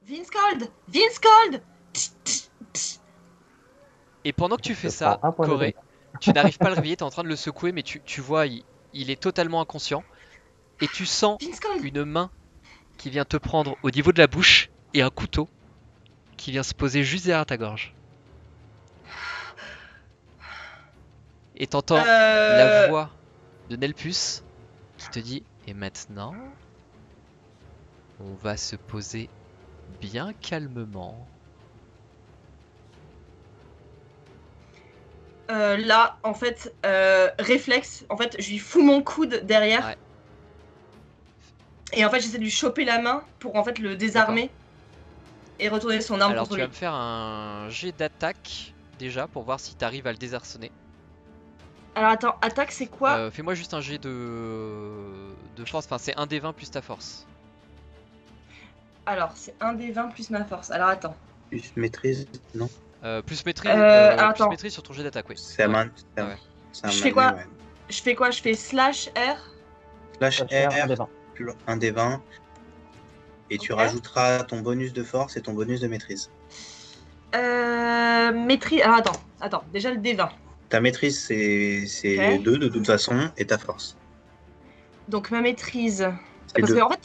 Vince Cold. Vince Cold. Et pendant que tu fais Je ça, prends un point de Corée, dégâts. tu n'arrives pas à le réveiller, t'es en train de le secouer, mais tu vois, il est totalement inconscient. Et tu sens Vince Cold. une main qui vient te prendre au niveau de la bouche et un couteau qui vient se poser juste derrière ta gorge. Et t'entends la voix de Nelpus qui te dit: et maintenant, on va se poser bien calmement. Là, en fait, réflexe. En fait, je lui fous mon coude derrière. Ouais. Et en fait, j'essaie de lui choper la main pour en fait le désarmer et retourner son arme Alors contre tu vas lui. me faire un jet d'attaque déjà pour voir si t'arrives à le désarçonner. Alors attends, attaque, c'est quoi? Fais-moi juste un jet de force, enfin c'est 1 des 20 plus ta force. Alors, c'est 1 des 20 plus ma force. Alors attends. Plus maîtrise, non? Plus maîtrise, attends. maîtrise sur ton jet d'attaque, oui. C'est un Ouais. man. Ouais. C'est un Je fais manet, quoi? ouais. Je fais quoi? Je fais slash R. Slash Un des R, 20. plus 1 des 20. Et tu Ok. rajouteras ton bonus de force et ton bonus de maîtrise. Maîtrise. Alors attends. Déjà le D20. Ta maîtrise, c'est Ok. 2 de toute façon, et ta force. Donc ma maîtrise. C'est Parce 2. que en fait.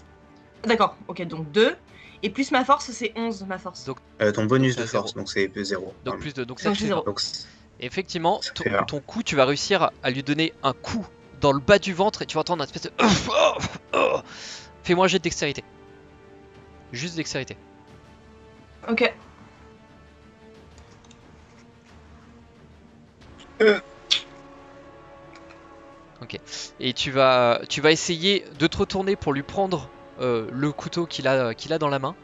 D'accord, ok, donc 2. Et plus ma force, c'est 11 ma force. Donc, Ton bonus Donc, de t'as force, donc c'est 0. Donc plus de, donc ça Donc te c'est fait 20. 0. Donc, Effectivement, ça fait 1. ton coup, tu vas réussir à lui donner un coup dans le bas du ventre et tu vas entendre un espèce de. Fais-moi un jet de dextérité. Juste dextérité. Ok. Ok. Et tu vas essayer de te retourner pour lui prendre le couteau qu'il a dans la main,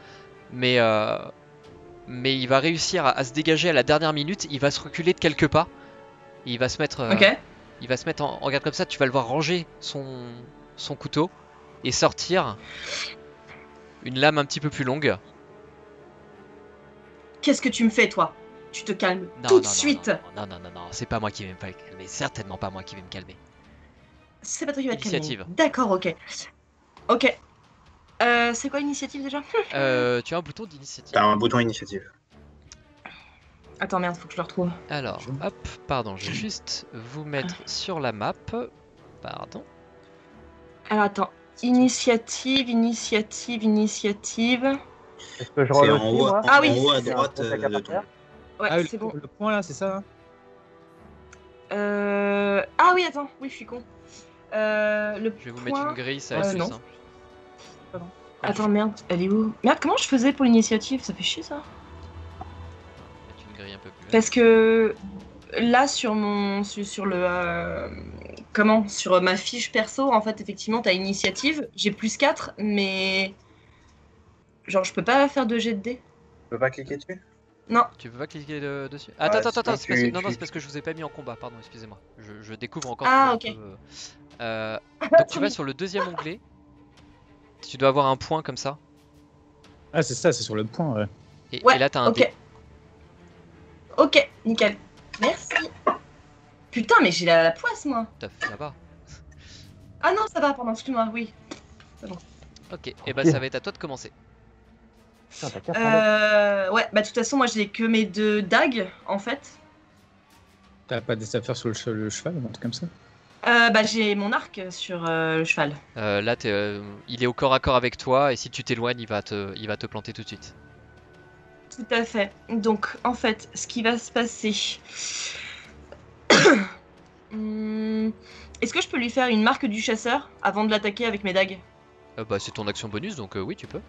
mais il va réussir à se dégager à la dernière minute. Il va se reculer de quelques pas. Et il va se mettre Ok. en garde comme ça. Tu vas le voir ranger son couteau et sortir une lame un petit peu plus longue. Qu'est-ce que tu me fais, toi? Tu te calmes Non, tout de non, suite. non, c'est pas moi qui vais me calmer, certainement pas moi qui vais me calmer. C'est pas toi qui va te calmer. Initiative. D'accord, ok. Ok. C'est quoi l'initiative déjà? Tu as un bouton d'initiative. T'as un bouton initiative. Attends, merde, faut que je le retrouve. Alors, hop, pardon, je vais juste vous mettre sur la map. Pardon. Alors attends. Initiative. Est-ce que je C'est roll en aussi, haut, moi? Ah oui, en haut à c'est ça. droite Un truc à de ton. faire. Ouais, Ah, c'est bon. le point là, c'est ça? Ah oui, attends. Oui, je suis con. Le Je vais vous point... mettre une grille, ça va être plus non. simple. Attends, merde. Elle est où? Merde, comment je faisais pour l'initiative? Ça fait chier, ça. Mettre une grille un peu plus. Parce que là, sur mon... Sur le... Comment? Sur ma fiche perso, en fait, effectivement, t'as initiative. J'ai plus 4, mais... Genre, je peux pas faire de jet de dés. Tu peux pas cliquer dessus? Non. Tu peux pas cliquer dessus? Attends, sinon, c'est parce que... Non, tu- c'est parce que je vous ai pas mis en combat, pardon, excusez-moi. Je découvre encore Ah, toujours ok. un peu... donc tu vas sur le deuxième onglet. Tu dois avoir un point comme ça. Ah, c'est ça, c'est sur le point, ouais. Ouais, Et là, t'as un ok. dé. Ok, nickel. Merci. Putain, mais j'ai la poisse, moi. Ça va. Ah non, ça va, pardon, excuse-moi, oui. Ok, et bah ça va être à toi de commencer. Putain, t'as 4 Ouais, bah de toute façon, moi j'ai que mes 2 dagues, en fait. T'as pas des affaires sur le cheval ou un truc comme ça? Bah j'ai mon arc sur le cheval. Là, il est au corps à corps avec toi, et si tu t'éloignes, il va te planter tout de suite. Tout à fait. Donc, en fait, ce qui va se passer... Est-ce que je peux lui faire une marque du chasseur avant de l'attaquer avec mes dagues? Bah c'est ton action bonus, donc oui, tu peux.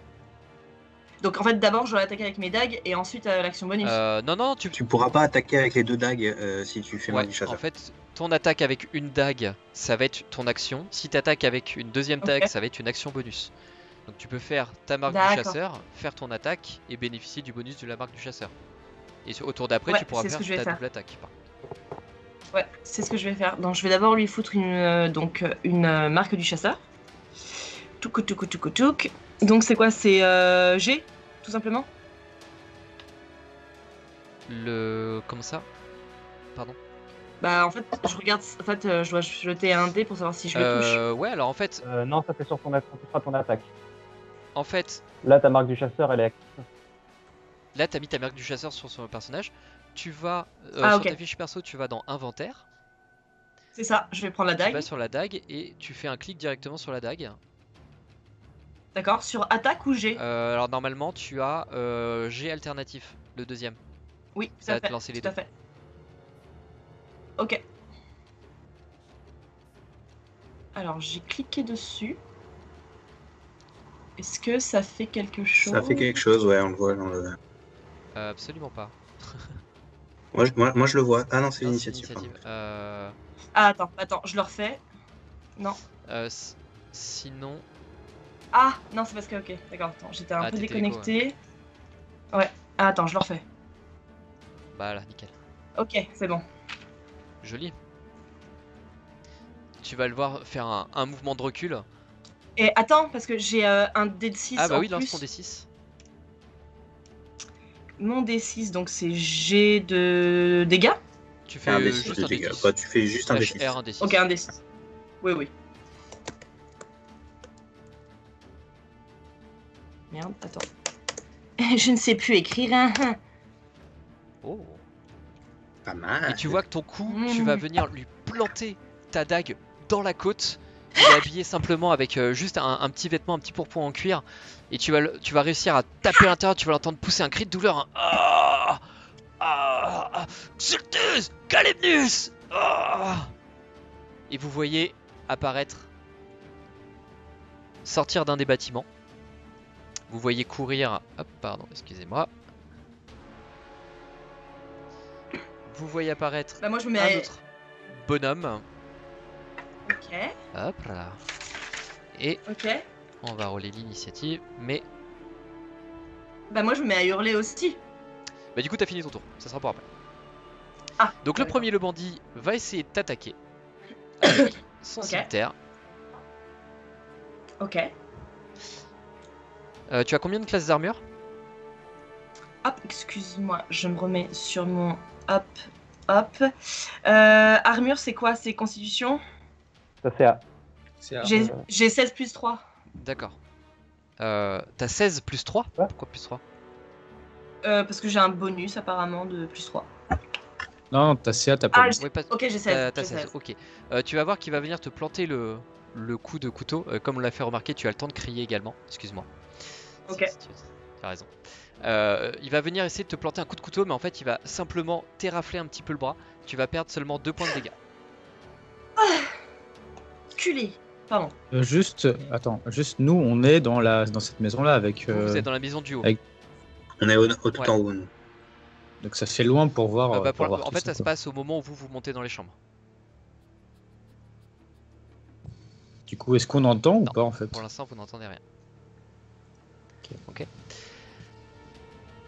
Donc en fait, d'abord, je dois l'attaquer avec mes dagues et ensuite l'action bonus. Non, Tu pourras pas attaquer avec les 2 dagues si tu fais Ouais, marque du chasseur. en fait, ton attaque avec une dague, ça va être ton action. Si t'attaques avec une deuxième dague, Ok. ça va être une action bonus. Donc tu peux faire ta marque du D'accord. chasseur, faire ton attaque et bénéficier du bonus de la marque du chasseur. Et au tour d'après, Ouais, tu pourras c'est ce faire que je vais ta faire. double attaque. Ouais, c'est ce que je vais faire. Donc je vais d'abord lui foutre une marque du chasseur. Touk. Donc c'est quoi? C'est G, tout simplement? Comment ça? Pardon? Bah en fait, je regarde. En fait, je dois jeter un dé pour savoir si je le touche. Ouais, alors en fait, Non, ça fait sur ton attaque. en fait, Là, ta marque du chasseur, elle est active. Là, tu as mis ta marque du chasseur sur son personnage. Tu vas Ah, sur ok. ta fiche perso, tu vas dans inventaire. C'est ça, je vais prendre la Tu dague. vas sur la dague et tu fais un clic directement sur la dague. D'accord, sur attaque ou G? Alors normalement, tu as G alternatif, le deuxième. Oui, Ça tout à va te fait. lancer les Tout à deux. fait. Ok. Alors, j'ai cliqué dessus. Est-ce que ça fait quelque chose? Ça fait quelque chose, ouais, on le voit dans le. Absolument pas. Moi, je le vois. Ah non, c'est Non, c'est l'initiative. l'initiative. Ah, attends, je le refais. Non. Sinon, Ah, non, c'est parce que, ok, d'accord, attends, j'étais un peu t'étais déconnectée. Ouais. Ah, attends, je le refais. bah là, nickel. Ok, c'est bon. Joli. Tu vas le voir faire un mouvement de recul. Et attends, parce que j'ai un dé de 6 Ah bah en oui, lance plus. ton D6. Mon D6, donc c'est G de dégâts. Tu Fais un fais D6 juste de un dégâts. D6. Bah, tu fais juste un Slash D6. R, un D6. Ok, un D6. Oui, oui. Merde, attends. Je ne sais plus écrire. Oh. Pas mal. Et tu vois que ton coup, Mmh. tu vas venir lui planter ta dague dans la côte. Il est habillé simplement avec juste un petit vêtement, un petit pourpoint en cuir. Et tu vas réussir à taper à l'intérieur, tu vas l'entendre pousser un cri de douleur. Un ah, ah, ah, Xultus, Calemnus, ah. Et vous voyez apparaître, sortir d'un des bâtiments. Vous voyez courir. Hop, pardon, excusez-moi. Vous voyez apparaître Bah, moi, je me un mets. autre bonhomme. Ok, Hop là. Et ok. on va rouler l'initiative. Mais Bah, moi, je me mets à hurler aussi. bah, du coup, t'as fini ton tour. Ça sera pour après. Ah, Donc, le d'accord. premier, le bandit, va essayer de t'attaquer avec son Ok. cimetière. Ok. Tu as combien de classes d'armure? Hop, excuse-moi, je me remets sur mon. Hop, hop. Armure, c'est quoi? C'est constitution? Ça, c'est A. C'est J'ai 16 plus 3. D'accord. T'as 16 plus 3? Ouais. Pourquoi plus 3? Parce que j'ai un bonus apparemment de plus 3. Non, t'as CA, t'as pas. Ah, de- Oui, pas... ok, j'ai 16. T'as j'ai 16, 16. ok. Tu vas voir qu'il va venir te planter le coup de couteau. Comme on l'a fait remarquer, tu as le temps de crier également. Excuse-moi. Ok. Tu as raison. Il va venir essayer de te planter un coup de couteau, mais en fait, il va simplement t'érafler un petit peu le bras. Tu vas perdre seulement 2 points de dégâts. Culé. Pardon. Attends, juste nous, on est dans cette maison-là avec. Vous êtes dans la maison du haut. avec- On est tout Ouais. en haut, nous. Donc ça fait loin pour voir. Bah, pour voir en tout fait, ça se quoi. passe au moment où vous montez dans les chambres. Du coup, est-ce qu'on entend ou Non. pas en fait? Pour l'instant, vous n'entendez rien. Ok.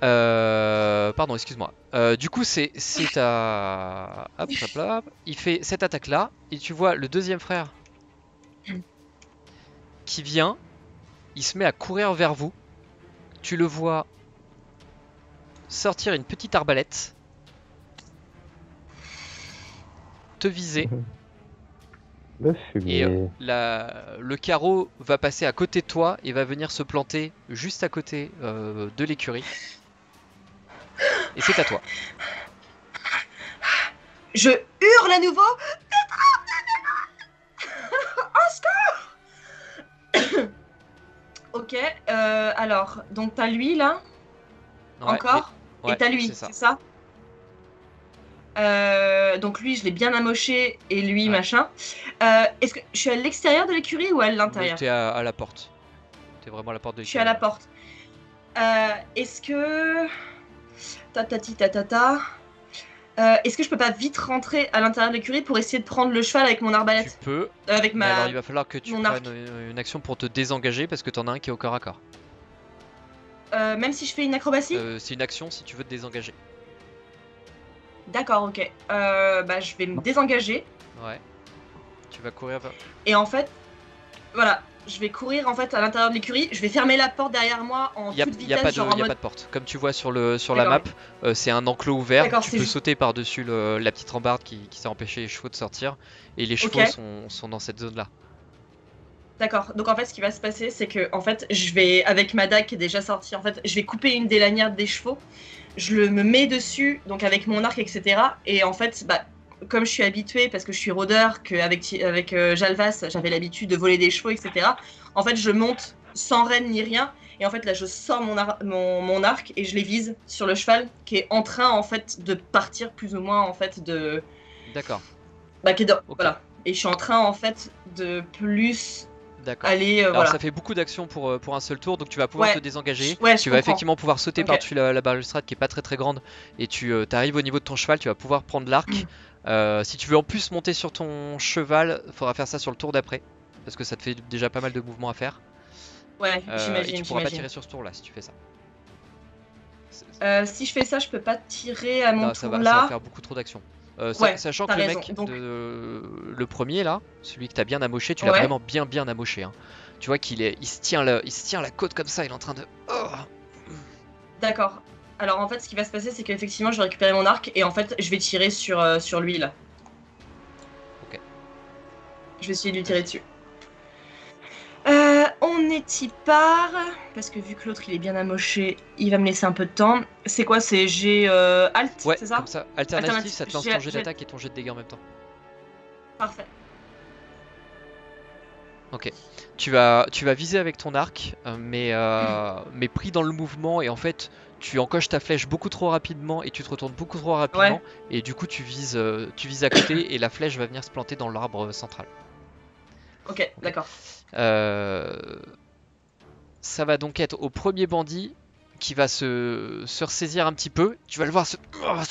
Pardon, excuse-moi. Du coup, c'est à... Hop, hop, hop. Il fait cette attaque-là, et tu vois le deuxième frère qui vient. Il se met à courir vers vous. Tu le vois sortir une petite arbalète, te viser, Le et fumier. le carreau va passer à côté de toi et va venir se planter juste à côté de l'écurie. Et c'est à toi. Je hurle à nouveau. Oscar. Ok, alors, donc t'as lui là, Ouais, encore, ouais, et t'as lui, c'est ça. c'est ça? Donc lui, je l'ai bien amoché, et lui, Ouais. machin. Est-ce que je suis à l'extérieur de l'écurie ou à l'intérieur? T'es à la porte. T'es vraiment à la porte de Je suis à la porte. Est-ce que... Tatati tatata. Est-ce que je peux pas vite rentrer à l'intérieur de l'écurie pour essayer de prendre le cheval avec mon Tu arbalète? peux, Avec mais alors ma... il va falloir que tu mon prennes une action pour te désengager parce que t'en as un qui est au corps à corps. Même si je fais une acrobatie? C'est une action si tu veux te désengager. D'accord, ok. Bah, je vais me désengager. Ouais. Tu vas courir vers... Et en fait, voilà, je vais courir en fait à l'intérieur de l'écurie. Je vais fermer la porte derrière moi en Il toute n'y a, vitesse, pas de, genre en y a mode... pas de porte. Comme tu vois sur la map, D'accord. c'est un enclos ouvert. D'accord, Tu c'est peux juste- sauter par-dessus la petite rambarde qui s'est empêché les chevaux de sortir. Et les chevaux Ok. sont dans cette zone-là. D'accord. Donc en fait, ce qui va se passer, c'est que en fait, je vais avec ma dague qui est déjà sortie. En fait, je vais couper une des lanières des chevaux. Me mets dessus, donc avec mon arc, etc. Et en fait, bah, comme je suis habituée, parce que je suis rôdeur, qu'avec Jalvas, j'avais l'habitude de voler des chevaux, etc. En fait, je monte sans renne ni rien. Et en fait, là, je sors mon arc et je les vise sur le cheval qui est en train, en fait, de partir plus ou moins, en fait, de... D'accord. Bah, qui est Ok. Voilà. Et je suis en train, en fait, de plus D'accord. aller... Alors voilà. ça fait beaucoup d'actions pour un seul tour, donc tu vas pouvoir Ouais. te désengager. Ouais, je Tu vas comprends. effectivement pouvoir sauter Ok. par-dessus la balustrade qui est pas très grande et tu arrives au niveau de ton cheval, tu vas pouvoir prendre l'arc. Si tu veux en plus monter sur ton cheval, faudra faire ça sur le tour d'après parce que ça te fait déjà pas mal de mouvements à faire. Ouais, Et j'imagine, tu pourras pas j'imagine. tirer sur ce tour là si tu fais ça. Si je fais ça, je peux pas tirer à mon Non, tour ça va là. faire beaucoup trop d'actions. Ouais, Sachant que t'as le raison. mec, Donc- le premier là, celui que t'as bien amoché, tu l'as Ouais. vraiment bien amoché. Hein. Tu vois il se tient la côte comme ça, il est en train de... Oh. D'accord. Alors en fait, ce qui va se passer, c'est qu'effectivement, je vais récupérer mon arc et en fait, je vais tirer sur lui là. Ok. Je vais essayer de lui tirer dessus. On y part parce que vu que l'autre il est bien amoché, il va me laisser un peu de temps. C'est quoi? C'est G alt, Ouais, c'est ça? comme ça. Alternatif, Alternatif, ça te lance ton jet d'attaque et ton jet de dégâts en même temps. Parfait. Ok. Tu vas viser avec ton arc, mais pris dans le mouvement et en fait, tu encoches ta flèche beaucoup trop rapidement et tu te retournes beaucoup trop rapidement Ouais. et du coup tu vises à côté et la flèche va venir se planter dans l'arbre central. Ok, d'accord. Ça va donc être au premier bandit qui va se ressaisir un petit peu. Tu vas le voir se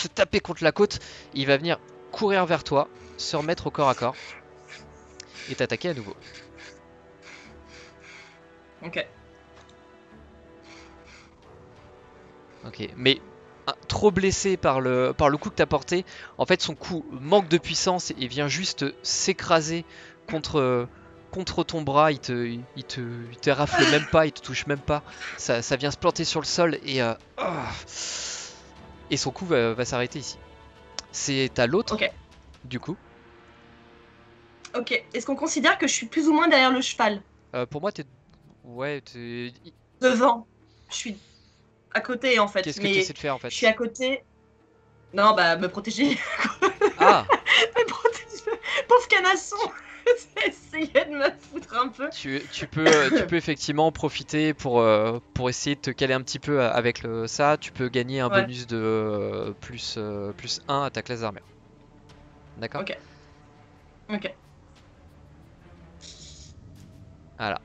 taper contre la côte. Il va venir courir vers toi, se remettre au corps à corps et t'attaquer à nouveau. Ok. Ok, mais trop blessé par le coup que t'as porté. En fait, son coup manque de puissance et vient juste s'écraser contre ton bras. Il te rafle même pas, il te touche même pas. Ça vient se planter sur le sol et son coup va s'arrêter ici. C'est à l'autre, Ok. du coup. Ok. Est-ce qu'on considère que je suis plus ou moins derrière le cheval? Pour moi, t'es... Devant. Je suis à côté en fait. Qu'est-ce que tu Mais essaies de faire en je suis à fait? côté. Non, bah me protéger. Ah! Me protéger. Pauvre canasson. Essayez de me foutre un peu. Tu peux effectivement profiter pour essayer de te caler un petit peu avec ça. Tu peux gagner un Ouais. bonus de plus 1 à ta classe d'armure. D'accord? Ok. Ok. Voilà.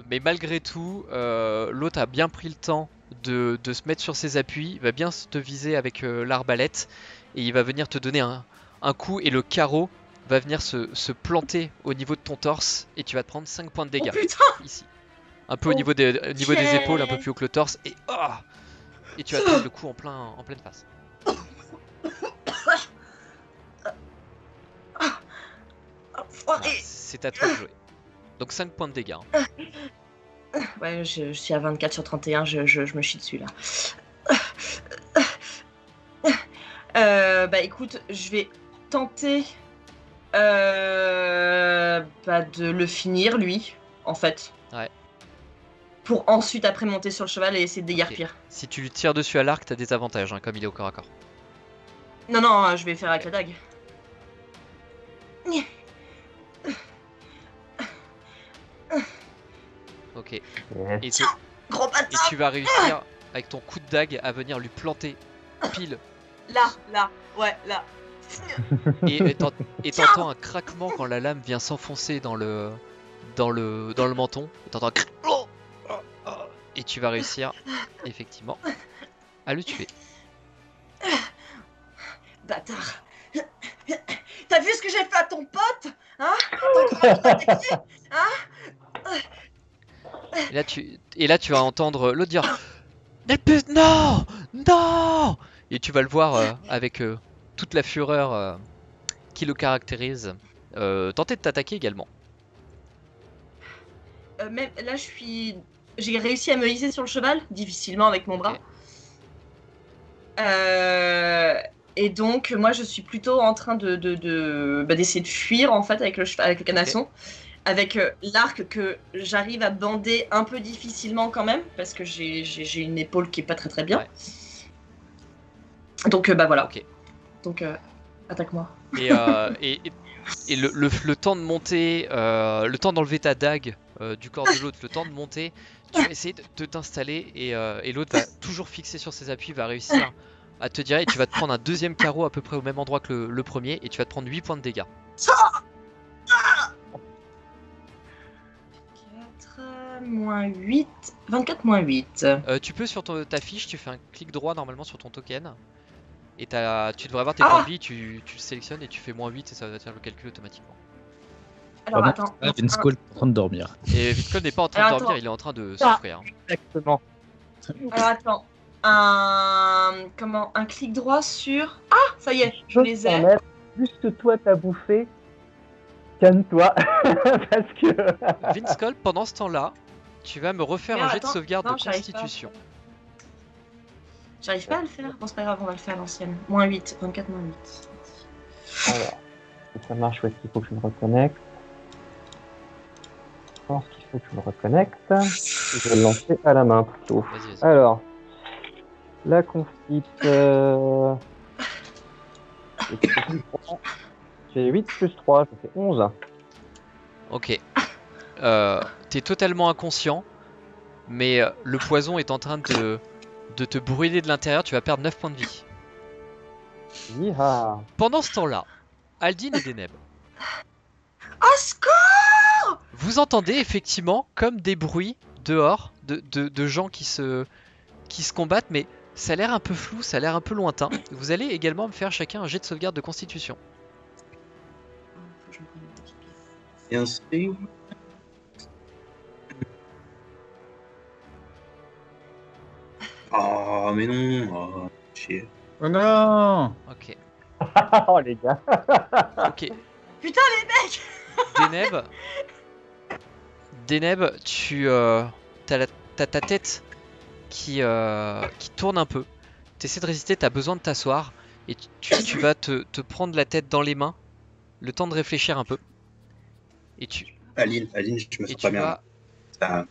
Mais malgré tout, l'autre a bien pris le temps de se mettre sur ses appuis. Il va bien te viser avec l'arbalète et il va venir te donner un coup et le carreau va venir se planter au niveau de ton torse et tu vas te prendre 5 points de Oh dégâts putain. ici. Un peu au niveau des épaules, un peu plus haut que le torse et et tu vas te prendre le coup en pleine face. Voilà, c'est à toi de jouer. Donc 5 points de dégâts. Hein. Ouais, je suis à 24 sur 31, je me chie dessus là. Bah écoute, je vais tenter de le finir lui, en fait. Ouais. Pour ensuite après monter sur le cheval et essayer de déguerpir. Si tu lui tires dessus à l'arc, t'as des avantages, hein, comme il est au corps à corps. Non, je vais faire avec la dague. Ok. Yes. Gros Et bâtard. tu vas réussir avec ton coup de dague à venir lui planter pile. Là, ouais, là. Et t'entends un craquement quand la lame vient s'enfoncer dans le menton. Et t'entends un et tu vas réussir effectivement à le tuer. Bâtard. T'as vu ce que j'ai fait à ton pote? Hein? T'as encore attaqué? Hein? Et là tu vas entendre l'autre dire mais putain, non, non. Et tu vas le voir avec toute la fureur qui le caractérise tenter de t'attaquer également. Même là, j'ai réussi à me hisser sur le cheval, difficilement avec mon bras. Ok. Et donc, moi, je suis plutôt en train d'essayer de fuir en fait avec le canasson. avec l'arc que j'arrive à bander un peu difficilement quand même, parce que j'ai une épaule qui est pas très très bien. Ouais. Donc bah voilà. Ok. Donc attaque-moi. Et, le temps de monter, le temps d'enlever ta dague du corps de l'autre, le temps de monter, tu vas essayer de t'installer et l'autre va toujours fixé sur ses appuis, va réussir à te dire et tu vas te prendre un deuxième carreau à peu près au même endroit que le premier et tu vas te prendre 8 points de dégâts. 4 moins 8, 24 moins 8. Tu peux sur ta fiche, tu fais un clic droit normalement sur ton token et tu devrais avoir tes points de vie, tu le sélectionnes et tu fais moins 8 et ça va faire le calcul automatiquement. Alors attends. Vince Cole est en train de dormir. Et Vitcon n'est pas en train de Alors, dormir, attends. il est en train de souffrir. Exactement. Alors attends. Un clic droit sur. Ah, ça y est, je les ai. Juste toi, t'as bouffé. Calme-toi. Parce que. Vince Cole, pendant ce temps-là, tu vas me refaire Merde, un jet de attends. sauvegarde Non, de j'arrive pas. constitution. J'arrive pas à le faire. Bon, c'est pas grave, on va le faire à l'ancienne. Moins 8, 24 moins 8. Alors, si ça marche, où est-ce qu'il faut que je me reconnecte? Je pense qu'il faut que je me reconnecte. Je vais le lancer à la main plutôt. Vas-y, vas-y. Alors, la confite. J'ai 8 plus 3, ça fait 11. Ok. T'es totalement inconscient, mais le poison est en train de te brûler de l'intérieur, tu vas perdre 9 points de vie. Yeeha. Pendant ce temps-là, Aldine et Deneb, Oh, score! vous entendez effectivement comme des bruits dehors de gens qui se combattent, mais ça a l'air un peu flou, ça a l'air un peu lointain. Vous allez également me faire chacun un jet de sauvegarde de constitution. Faut que je me prenne une petite pièce. Bien sûr. Oh, mais non. Oh, chier. Oh non! Ok. Oh les gars. Ok. Putain, les mecs! Deneb, t'as ta tête qui tourne un peu. T'essaies de résister, t'as besoin de t'asseoir et tu vas te prendre la tête dans les mains, le temps de réfléchir un peu. Et Aline, je me sens pas bien. Là. Ça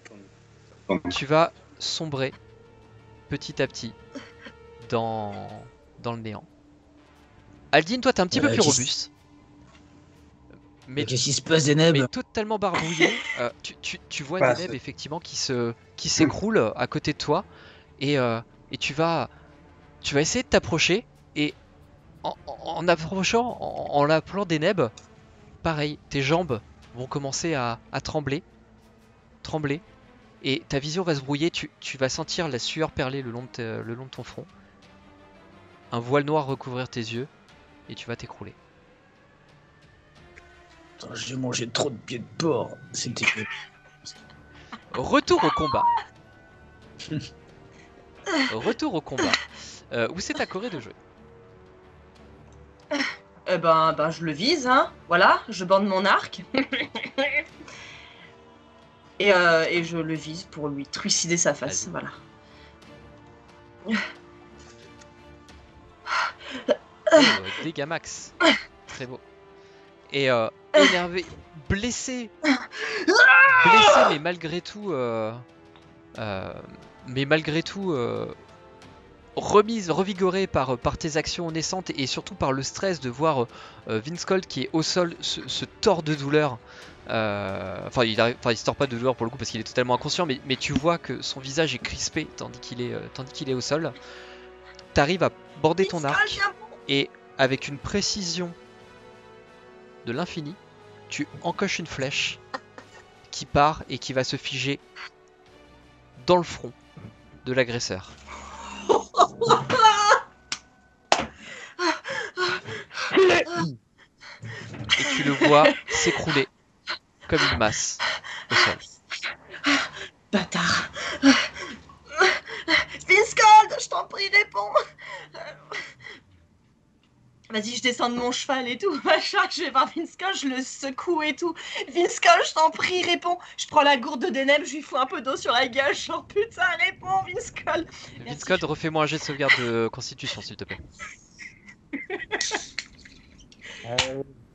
tourne. Tu vas sombrer petit à petit dans le néant. Aldine, toi t'es un petit peu plus robuste. Mais Qu'est-ce qui se passe, Deneb? mais totalement barbouillé, tu vois Voilà, Deneb c'est- effectivement qui s'écroule à côté de toi et tu vas essayer de t'approcher et en approchant, en l'appelant Deneb, pareil, tes jambes vont commencer à trembler et ta vision va se brouiller, tu vas sentir la sueur perler le long de ton front, un voile noir recouvrir tes yeux et tu vas t'écrouler. Attends, j'ai mangé trop de pieds de porc. C'était que... Retour au combat. Où c'est ta Corée de jouer? Ben, je le vise, hein. Voilà, je bande mon arc. et je le vise pour lui trucider sa face. Vas-y. Voilà. Dégâts max. Très beau. Et énervé, blessé, mais malgré tout, revigoré par tes actions naissantes et surtout par le stress de voir Vince Cold qui est au sol se tord de douleur. Enfin, il se tord pas de douleur pour le coup parce qu'il est totalement inconscient, mais tu vois que son visage est crispé tandis qu'il est au sol. T'arrives à border ton arc et avec une précision de l'infini, tu encoches une flèche qui part et qui va se figer dans le front de l'agresseur. Et tu le vois s'écrouler comme une masse au sol. Bâtard. Vince Cold, je t'en prie, réponds. Vas-y, je descends de mon cheval et tout, machin, je vais voir Vince Cold, je le secoue et tout. Vince Cold, je t'en prie, réponds. Je prends la gourde de Deneb, je lui fous un peu d'eau sur la gueule, genre putain, réponds, Vince Cold. Vince Cold, refais-moi un jet de sauvegarde de constitution s'il te plaît.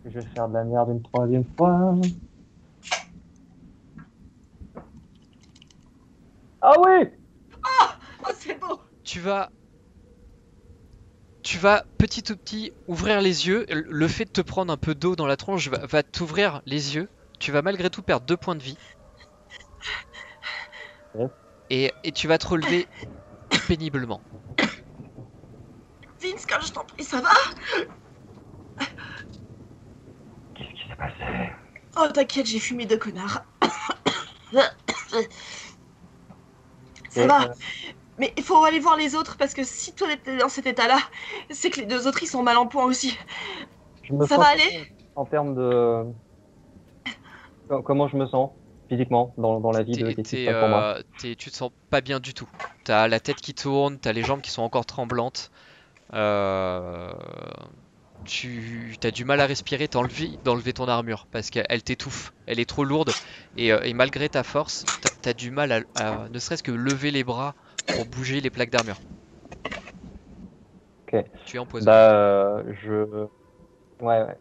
Je vais faire de la merde une troisième fois. Ah oui! Oh, c'est beau. Tu vas petit à petit ouvrir les yeux. Le fait de te prendre un peu d'eau dans la tronche va t'ouvrir les yeux. Tu vas malgré tout perdre 2 points de vie. Yes. Et tu vas te relever péniblement. Vince, quand je t'en prie, ça va? Qu'est-ce qui s'est passé? Oh, t'inquiète, j'ai fumé 2 connards. Ça va. Mais il faut aller voir les autres parce que si toi t'es dans cet état-là, c'est que les 2 autres ils sont mal en point aussi. Ça va aller? En termes de... Comment je me sens physiquement dans la vie de qu'est-ce qui se passe pour moi? Tu te sens pas bien du tout. T'as la tête qui tourne, t'as les jambes qui sont encore tremblantes. Tu as du mal à respirer, t'as envie d'enlever ton armure parce qu'elle t'étouffe, elle est trop lourde et malgré ta force, t'as du mal à ne serait-ce que lever les bras pour bouger les plaques d'armure. Ok. Tu es empoisonné. Bah, ouais.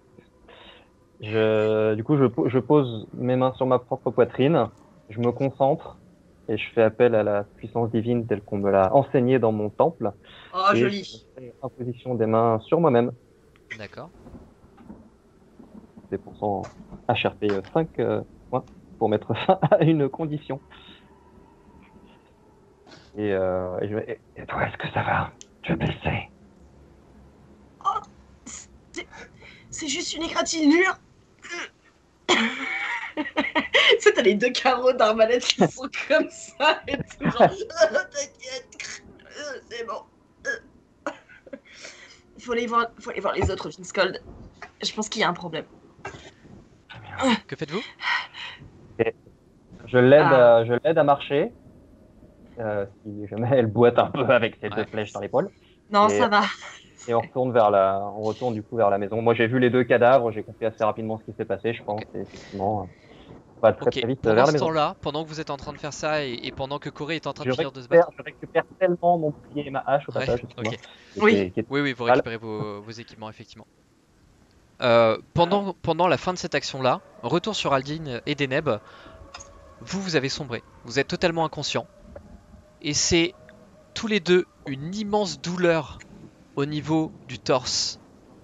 Du coup, je pose mes mains sur ma propre poitrine, je me concentre et je fais appel à la puissance divine telle qu'on me l'a enseignée dans mon temple. Oh, et joli. je fais imposition des mains sur moi-même. D'accord. C'est pour HRP 5 points pour mettre fin à une condition. Et toi, est-ce que ça va? Tu es blessé? Oh, c'est juste une égratignure. Tu sais, t'as les 2 carreaux d'arbalète qui sont comme ça et tout, genre, t'inquiète, c'est bon. Il faut aller voir les autres, Vince Cold. Je pense qu'il y a un problème. Que faites-vous? Je l'aide à marcher. Si jamais elle boite un peu avec ses 2 flèches dans l'épaule. Non, ça va. Et on retourne du coup vers la maison. Moi, j'ai vu les 2 cadavres, j'ai compris assez rapidement ce qui s'est passé, je pense. Okay. Et effectivement, pas très vite pendant vers la ce maison. temps-là, pendant que vous êtes en train de faire ça et pendant que Corée est en train de finir de se battre. Je récupère tellement mon bouclier et ma hache au passage. Okay. Oui, vous récupérez vos équipements, effectivement. Pendant la fin de cette action-là, retour sur Aldine et Deneb, vous avez sombré. Vous êtes totalement inconscient. Et c'est tous les deux une immense douleur au niveau du torse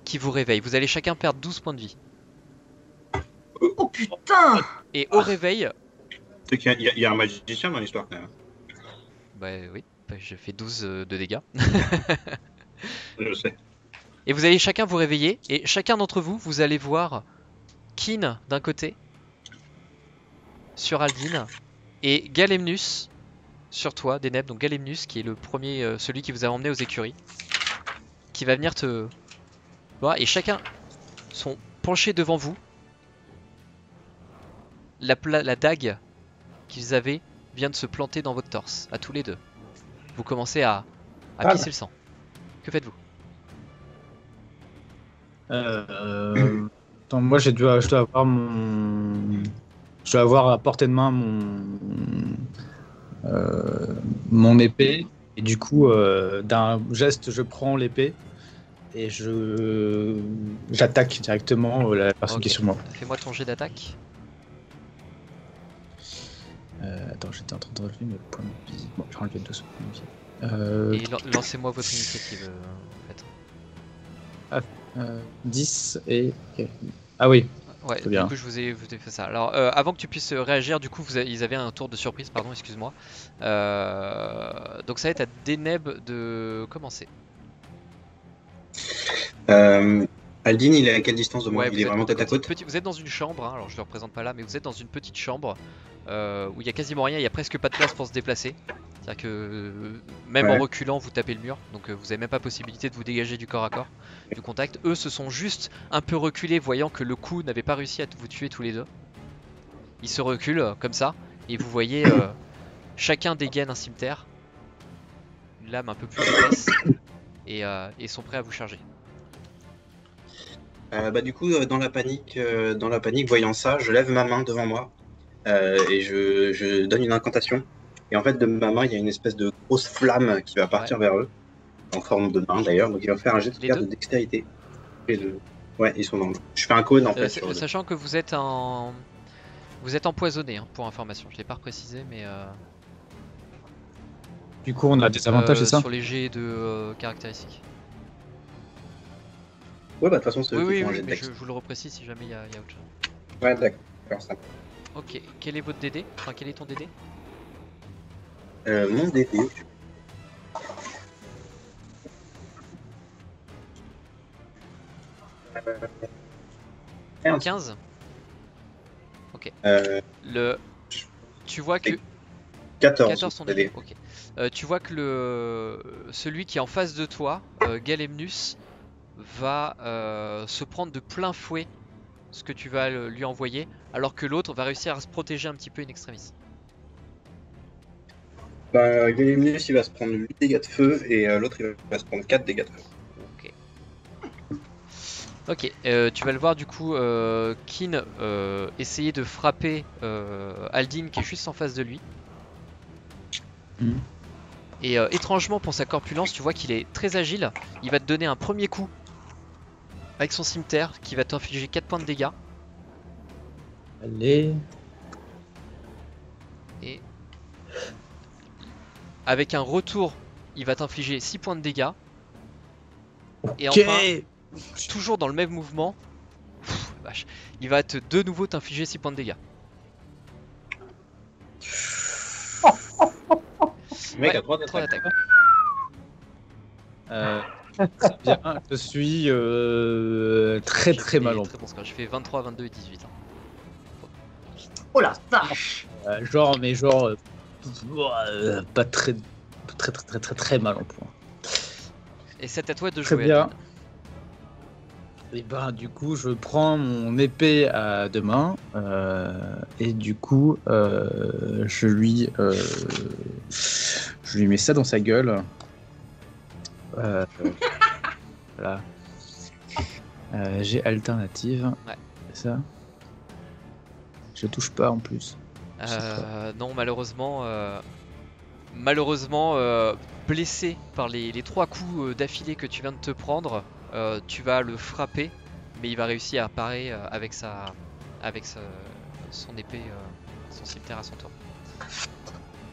qui vous réveille. Vous allez chacun perdre 12 points de vie. Oh putain! Et au réveil... Tu sais qu'il y a un magicien dans l'histoire quand même. Bah oui, j'ai fait 12 de dégâts. Je sais. Et vous allez chacun vous réveiller, et chacun d'entre vous, vous allez voir Keen d'un côté, sur Aldine, et Galemnus sur toi, Deneb, donc Galemnus qui est le premier, celui qui vous a emmené aux écuries, qui va venir te voir, et chacun sont penchés devant vous. La dague qu'ils avaient vient de se planter dans votre torse, à tous les deux. Vous commencez à pisser le sang. Que faites-vous? Attends, moi je dois avoir à portée de main mon épée, et du coup d'un geste je prends l'épée et j'attaque directement la personne qui est sur moi. Fais-moi ton jet d'attaque. Attends, j'étais en train de relever mes points de vie. Bon, je vais enlever 2 points de vie. Et lancez-moi votre initiative en fait. 10 et... Ah oui. Ouais, du coup je vous ai fait ça. Alors avant que tu puisses réagir, du coup ils avaient un tour de surprise, pardon, excuse-moi. Donc ça va être à Deneb de commencer. Aldine, il est à quelle distance de moi? Ouais, il est vraiment tête à côte? Vous êtes dans une chambre, hein, alors je le représente pas là, mais vous êtes dans une petite chambre où il y a quasiment rien, il y a presque pas de place pour se déplacer. C'est-à-dire que même en reculant, vous tapez le mur, donc vous n'avez même pas possibilité de vous dégager du corps à corps, du contact. Eux se sont juste un peu reculés, voyant que le coup n'avait pas réussi à vous tuer tous les deux. Ils se reculent comme ça, et vous voyez chacun dégaine un cimetière, une lame un peu plus épaisse, et sont prêts à vous charger. Bah du coup, dans la panique, voyant ça, je lève ma main devant moi et je donne une incantation. Et en fait, de ma main, il y a une espèce de grosse flamme qui va partir vers eux, en forme de main d'ailleurs. Donc il va faire un jet de dextérité. Ouais, ils sont dans le... Je fais un cône en fait. Sachant que vous êtes empoisonné, hein, pour information. Je l'ai pas précisé, mais Du coup, on a des avantages, c'est ça? Sur les jets de caractéristiques. Ouais, bah de toute façon, c'est eux Oui, qui oui, font un oui, jet de mais dex. je vous le reprécise si jamais il y a autre chose. Ouais, d'accord, ça. Ok, quel est votre DD? Enfin, quel est ton DD? Mon DD. 15. 15. Ok. Euh, Tu vois que... 14. 14 ton DD. DD, ok. Tu vois que celui qui est en face de toi, Galemnus, va se prendre de plein fouet ce que tu vas lui envoyer, alors que l'autre va réussir à se protéger un petit peu in extremis. Bah, Galimnus, il va se prendre 8 dégâts de feu et l'autre, il va se prendre 4 dégâts de feu. Ok. Ok, tu vas le voir du coup, Kin essayer de frapper Aldin qui est juste en face de lui. Mhm. Et étrangement pour sa corpulence, tu vois qu'il est très agile. Il va te donner un premier coup avec son cimetière qui va t'infliger 4 points de dégâts. Allez. Et avec un retour, il va t'infliger 6 points de dégâts. Et Ok. enfin, toujours dans le même mouvement, vache, il va de nouveau t'infliger 6 points de dégâts. Le mec Ouais, a 3 3 d'attaque. d'attaque. Très bien. Je suis très très J'ai mal fait en très bon score. J'ai fait 23, 22 et 18. Hein. Oh la vache! Genre, mais genre, pas très, très mal en point. Et c'est à toi de Très jouer. bien. Aldin. Et ben, du coup, je prends mon épée à deux mains et du coup, je lui mets ça dans sa gueule. Voilà. J'ai alternative. Ouais. C'est ça. Je touche pas en plus. Non, malheureusement, blessé par les 3 coups d'affilée que tu viens de te prendre, tu vas le frapper, mais il va réussir à parer avec son épée, son cimetière à son tour.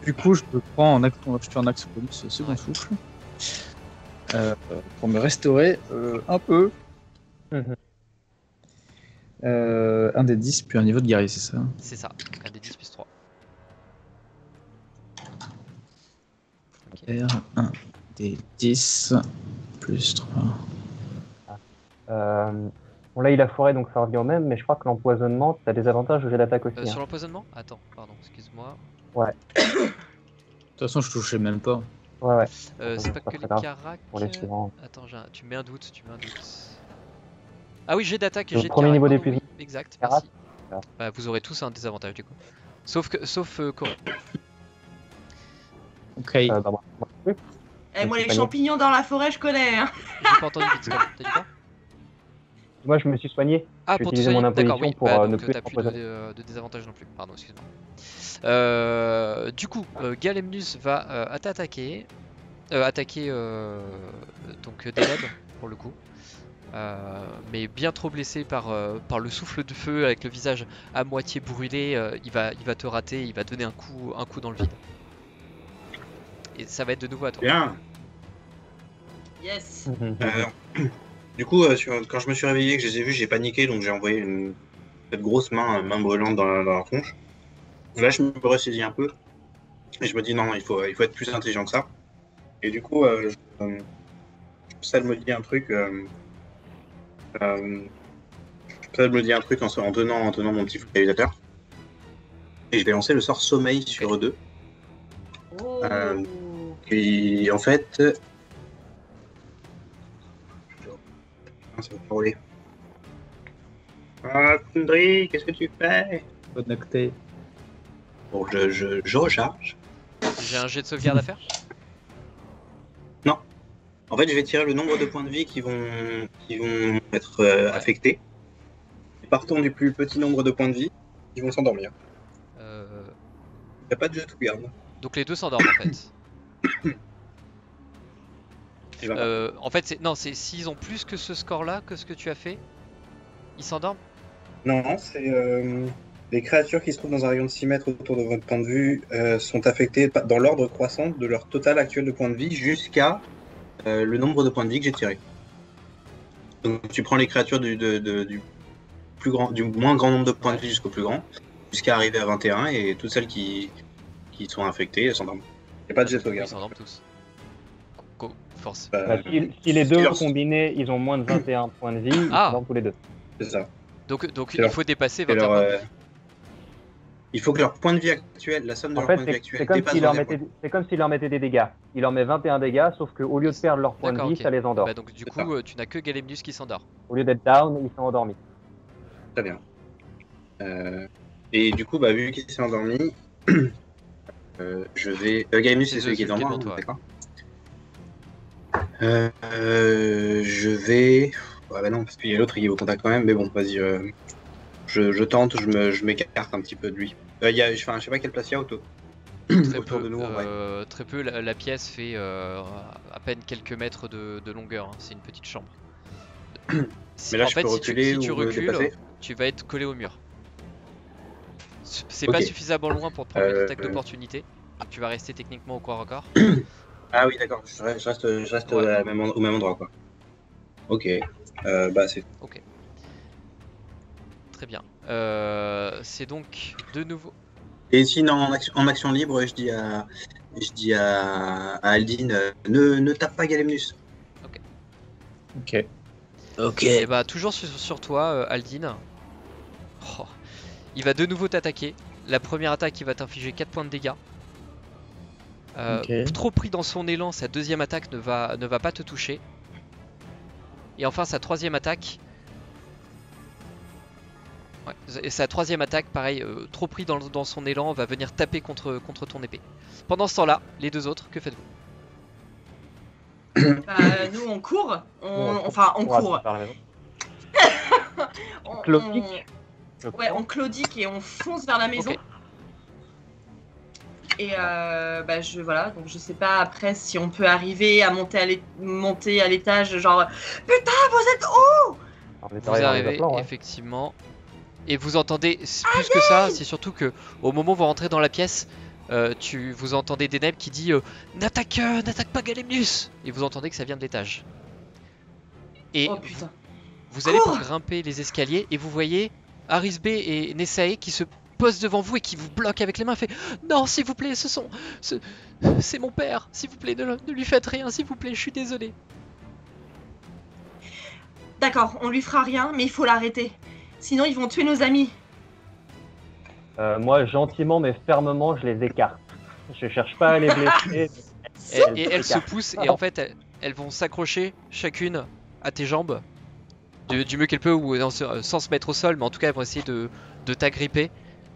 Du coup, je me prends en action, je suis en action bonus second Ouais. souffle pour me restaurer un peu. Mhm. Un des 10 puis un niveau de guerrier, c'est ça? C'est ça, donc un des 10 plus 3. R, 1 des 10 plus 3. Bon, là, il a foiré, donc ça revient au même, mais je crois que l'empoisonnement, t'as des avantages au jet d'attaque aussi. Sur Hein. l'empoisonnement? Attends, pardon, excuse-moi. De toute façon, je touchais même pas. Ouais. C'est pas pas que très les grave. caracs. Pour les suivants. Attends, tu mets un doute, Ah oui, jet d'attaque et Le jet de premier niveau carac, pardon, d'épuisement. oui, exact, Carac. merci. Ah. Bah, vous aurez tous un désavantage du coup. Sauf Corinne. Ok. Bah, moi non plus. Eh, moi, Je les suis champignons dans la forêt, je connais. Hein. J'ai pas entendu vite, t'as dit quoi? Moi, je me suis soigné. Ah, J'ai pour te utilisé mon soigner? D'accord, imposition oui. pour Bah, ne donc plus t'as être plus empoisonné. de désavantage non plus. Pardon, excuse-moi. Du coup, Galemnus va attaquer donc Deneb pour le coup. Mais bien trop blessé par le souffle de feu avec le visage à moitié brûlé, il va te rater, il va donner un coup dans le vide. Et ça va être de nouveau à toi. Bien. Yes. Du coup, quand je me suis réveillé, que je les ai vus, j'ai paniqué, donc j'ai envoyé cette grosse main brûlante dans la tronche. Là, je me ressaisis un peu. Et je me dis, non, il faut être plus intelligent que ça. Et du coup, ça me dit un truc. Ça me dit un truc en tenant mon petit focalisateur. Et je vais lancer le sort sommeil sur eux deux. Oh. Et en fait. Ça va pas rouler. Ah, Kundry, qu'est-ce que tu fais? Connecté. Bon, je recharge. J'ai un jet de sauvegarde à faire? Non. En fait, je vais tirer le nombre de points de vie qui vont être affectés. Et partons du plus petit nombre de points de vie, ils vont s'endormir. Il n'y a pas de jet de sauvegarde. Donc les deux s'endorment en fait. Et ben, En fait, c'est s'ils ont plus que ce score-là, que ce que tu as fait, ils s'endorment? non, c'est Les créatures qui se trouvent dans un rayon de 6 mètres autour de votre point de vue sont affectées dans l'ordre croissant de leur total actuel de points de vie jusqu'à le nombre de points de vie que j'ai tiré. Donc tu prends les créatures du moins grand nombre de points de vie jusqu'au plus grand, jusqu'à arriver à 21, et toutes celles qui sont infectées, elles s'endorment. Il n'y a pas de jet de Ils sauvegarde. s'endorment tous. Force. Bah, si les deux leur- combinés, ils ont moins de 21 points de vie, ils Ah. s'endorment tous les deux. C'est ça. Donc C'est il leur- faut dépasser C'est 21 leur, points de vie. il faut que leur point de vie actuel, la somme de En leur fait, point de vie c'est actuel, comme dépasse s'il leur 21 mettait, c'est comme s'il leur mettait des dégâts. Il leur met 21 dégâts, sauf qu'au lieu de perdre leur point de D'accord, vie, ok. ça les endort. Bah, donc du C'est coup, tu n'as que Galemnus qui s'endort. Au lieu d'être down, ils sont endormis. Très bien. Et du coup, bah, vu qu'il s'est endormi, je vais. Galenus, c'est celui qui est devant moi, devant toi, ouais. d'accord. Je vais. Ah bah non, parce qu'il y a l'autre, il est au contact quand même, mais bon, vas-y. Je tente, je m'écarte un petit peu de lui. Je sais pas quelle place il y a autour. Très Autour peu, de nous, en vrai. très peu. La pièce fait à peine quelques mètres de longueur. Hein. C'est une petite chambre. Mais là, en je fait, peux si reculer tu ou recules, dépasser. tu vas être collé au mur. C'est Ok. pas suffisamment loin pour te prendre une attaque Euh, d'opportunité. Donc tu vas rester techniquement au corps à corps. Ah oui, d'accord, je reste Ouais. au même endroit, quoi. Ok. Bah, c'est. Très bien. C'est donc de nouveau. Et sinon, en action libre, je dis à Aldine, ne tape pas Galemnus. Ok. Ok. Et bah toujours sur toi, Aldine. Oh. Il va de nouveau t'attaquer. La première attaque, il va t'infliger 4 points de dégâts. Ok. Trop pris dans son élan, sa deuxième attaque ne va pas te toucher. Et enfin sa troisième attaque. Ouais, et sa troisième attaque, pareil, trop pris dans son élan, va venir taper contre ton épée. Pendant ce temps-là, les deux autres, que faites-vous? Bah, nous, on court. Bon, On va court. vers la maison. On- Claudique, je Ouais, crois. on claudique et on fonce vers la maison. Ok. Et bah voilà, donc je sais pas après si on peut arriver à monter à l'étage, genre putain vous êtes où? Alors, on est Vous arrivé dans les arrivez aplats, ouais. effectivement et vous entendez plus que ça, c'est surtout que au moment où vous rentrez dans la pièce, vous entendez Deneb qui dit n'attaque pas Galemnus et vous entendez que ça vient de l'étage. Et Oh putain. vous allez pour Cours grimper les escaliers et vous voyez Aris B et Nessae qui se posent devant vous et qui vous bloquent avec les mains. Fait non s'il vous plaît, c'est mon père, s'il vous plaît ne lui faites rien, s'il vous plaît, je suis désolé. D'accord, on lui fera rien, mais il faut l'arrêter. Sinon ils vont tuer nos amis. Moi, gentiment mais fermement, je les écarte. Je cherche pas à les blesser. Et elles se poussent et en fait elles vont s'accrocher chacune à tes jambes du mieux qu'elles peuvent ou sans se mettre au sol, mais en tout cas elles vont essayer de t'agripper.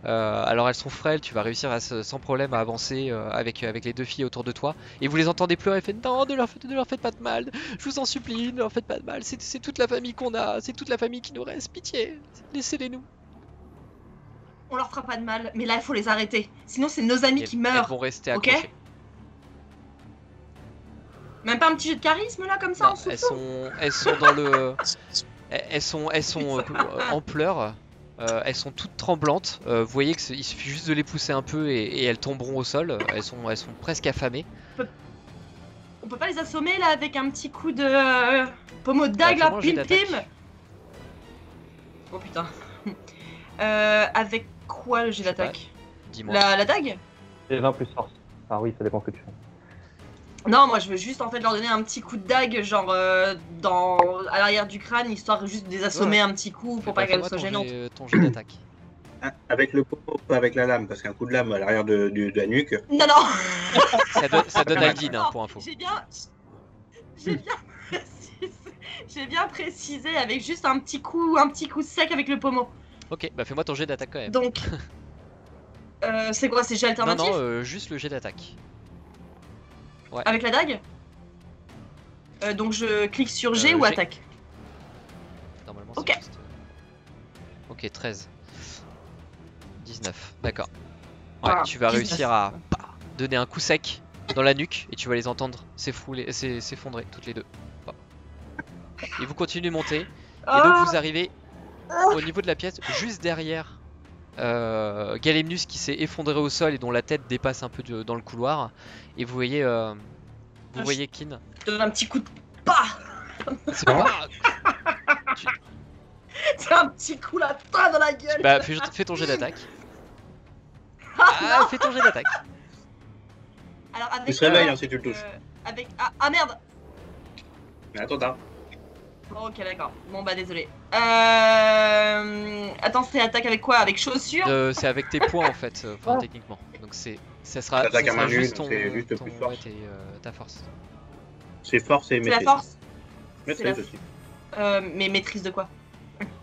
Alors elles sont frêles, tu vas réussir sans problème à avancer avec les deux filles autour de toi. Et vous les entendez pleurer, elles font non, ne leur faites pas de mal, je vous en supplie, ne leur faites pas de mal, c'est toute la famille qu'on a, c'est toute la famille qui nous reste, pitié, laissez-les nous. On leur fera pas de mal, mais là il faut les arrêter. Sinon c'est nos amis Et qui elles meurent. vont rester ok accrochées. Même pas un petit jeu de charisme là comme ça Non, en souffle. elles sont dans le, elles sont en pleurs. Elles sont toutes tremblantes. Vous voyez qu'il suffit juste de les pousser un peu et elles tomberont au sol. Elles sont presque affamées. On peut pas les assommer là avec un petit coup de pommeau de dague là, Fais-moi un jet pim d'attaque. pim. Oh putain. Avec quoi le jet Je sais pas. d'attaque? Dis-moi. La dague? C'est 20 plus force. Enfin oui, ça dépend ce que tu fais. Non, moi je veux juste en fait leur donner un petit coup de dague, genre à l'arrière du crâne, histoire juste de les assommer un petit coup pour pas qu'elles soient gênantes. Ton jet d'attaque. Avec le pot, pas avec la lame, parce qu'un coup de lame à l'arrière de la nuque. Non, non. Ça donne Aldine hein, pour info. J'ai bien j'ai bien précisé avec juste un petit coup sec avec le pommeau. Ok, bah fais-moi ton jet d'attaque quand même. Donc, c'est quoi, c'est jet Non, alternatif non, juste le jet d'attaque. avec la dague? Donc je clique sur G ou G. attaque? Normalement, Ok. c'est juste. Ok, 13. 19, d'accord. Ouais, Ah, tu vas 19. réussir à donner un coup sec dans la nuque et tu vas les entendre s'effondrer toutes les deux. Bah. Et vous continuez de monter. Et donc vous arrivez au niveau de la pièce, juste derrière Galemnus qui s'est effondré au sol et dont la tête dépasse un peu dans le couloir. Et vous voyez Kin. Je te donne un petit coup de pas. C'est pas. C'est un petit coup là dans la gueule. Bah, fais ton jet d'attaque. Ah, fais ton jet d'attaque. Alors, avec Tu se réveilles hein, si tu le touches. avec ah merde. Mais attends, t'as. Bon, ok, d'accord. Bon, bah, désolé. Attends, c'est attaque avec quoi? Avec chaussures? C'est avec tes points en fait, techniquement. Donc ça sera L'attaque à main nue, juste donc ton, c'est juste ton- plus force. ouais, ta force. C'est force et C'est la maîtrise. force? Maîtrise c'est aussi. Mais maîtrise de quoi?